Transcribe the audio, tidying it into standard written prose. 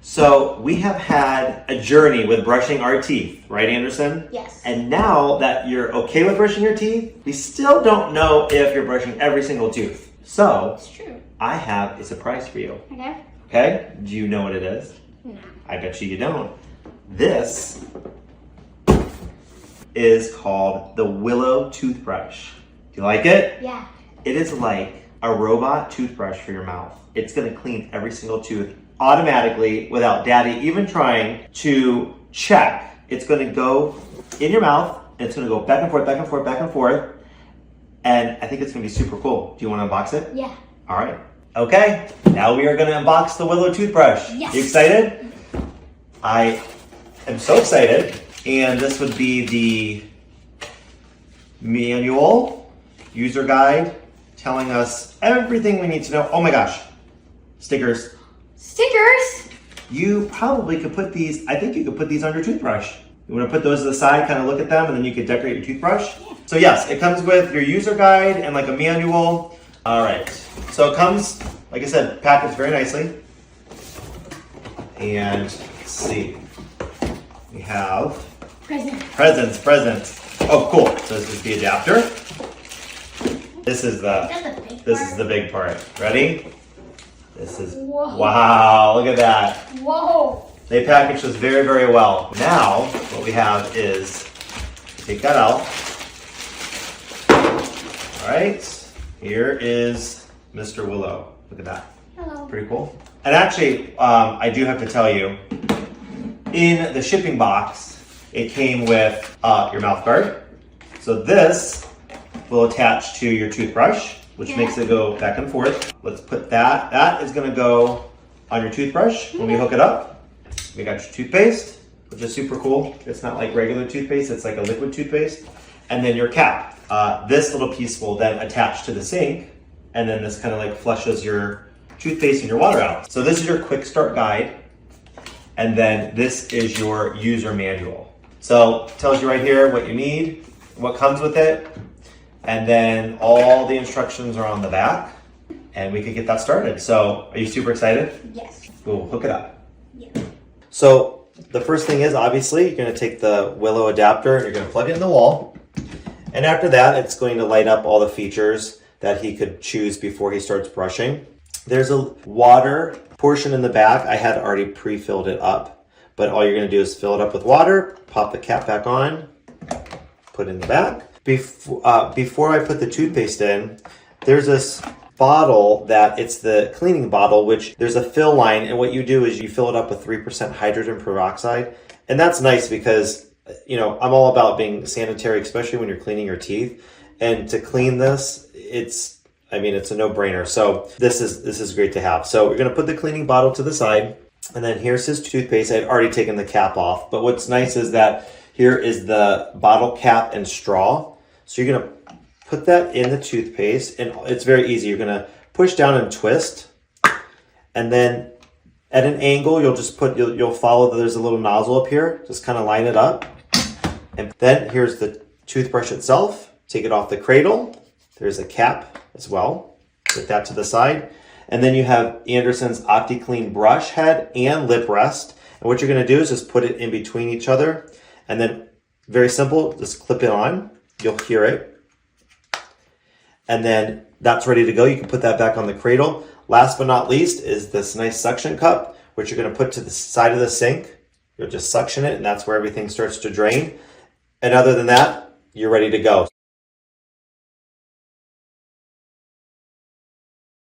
So we have had a journey with brushing our teeth, right, Anderson? Yes. And now that you're okay with brushing your teeth, we still don't know if you're brushing every single tooth. So It's true. I have a surprise for you. Okay. Okay? Do you know what it is? No. I bet you don't. This is called the Willo toothbrush. Do you like it? Yeah. It is like a robot toothbrush for your mouth. It's gonna clean every single tooth automatically without daddy even trying to check. It's gonna go in your mouth and it's gonna go back and forth, back and forth, back and forth. And I think it's gonna be super cool. Do you wanna unbox it? Yeah. All right. Okay, now we are gonna unbox the Willo toothbrush. Yes. You excited? I am so excited. And this would be the manual, user guide, telling us everything we need to know. Oh my gosh, stickers. Stickers? You probably could put these, I think you could put these on your toothbrush. You wanna put those to the side, kind of look at them, and then you could decorate your toothbrush? Yeah. So yes, it comes with your user guide and like a manual. All right, so it comes, like I said, packaged very nicely. And let's see, we have presents. Oh, cool. So this is the adapter. This is the big part. Ready? This is, whoa. Wow, look at that. Whoa. They packaged this very, very well. Now, what we have is, take that out. All right, here is Mr. Willo. Look at that. Hello. Pretty cool. And actually, I do have to tell you, in the shipping box, it came with your mouth guard. So this will attach to your toothbrush, which makes it go back and forth. Let's put that. That is gonna go on your toothbrush when we hook it up. We got your toothpaste, which is super cool. It's not like regular toothpaste, it's like a liquid toothpaste. And then your cap. This little piece will then attach to the sink, and then this kind of like flushes your toothpaste and your water out. So this is your quick start guide. And then this is your user manual. So it tells you right here what you need, what comes with it, and then all the instructions are on the back, and we could get that started. So are you super excited? Yes. We'll hook it up. Yeah. So the first thing is, obviously, you're gonna take the Willo adapter and you're gonna plug it in the wall. And after that, it's going to light up all the features that he could choose before he starts brushing. There's a water portion in the back. I had already pre-filled it up, but all you're gonna do is fill it up with water, pop the cap back on, put it in the back. Before I put the toothpaste in, there's this bottle that it's the cleaning bottle, which there's a fill line, and what you do is you fill it up with 3% hydrogen peroxide. And that's nice because, you know, I'm all about being sanitary, especially when you're cleaning your teeth. And to clean this, it's a no-brainer. So this is great to have. So we're gonna put the cleaning bottle to the side, and then here's his toothpaste. I'd already taken the cap off, but what's nice is that here is the bottle cap and straw. So you're gonna put that in the toothpaste, and it's very easy. You're gonna push down and twist, and then at an angle, you'll follow, there's a little nozzle up here, just kind of line it up. And then here's the toothbrush itself. Take it off the cradle. There's a cap as well. Put that to the side. And then you have Anderson's Optic Clean brush head and lip rest. And what you're gonna do is just put it in between each other. And then, very simple, just clip it on. You'll hear it. And then that's ready to go. You can put that back on the cradle. Last but not least is this nice suction cup, which you're gonna put to the side of the sink. You'll just suction it, and that's where everything starts to drain. And other than that, you're ready to go.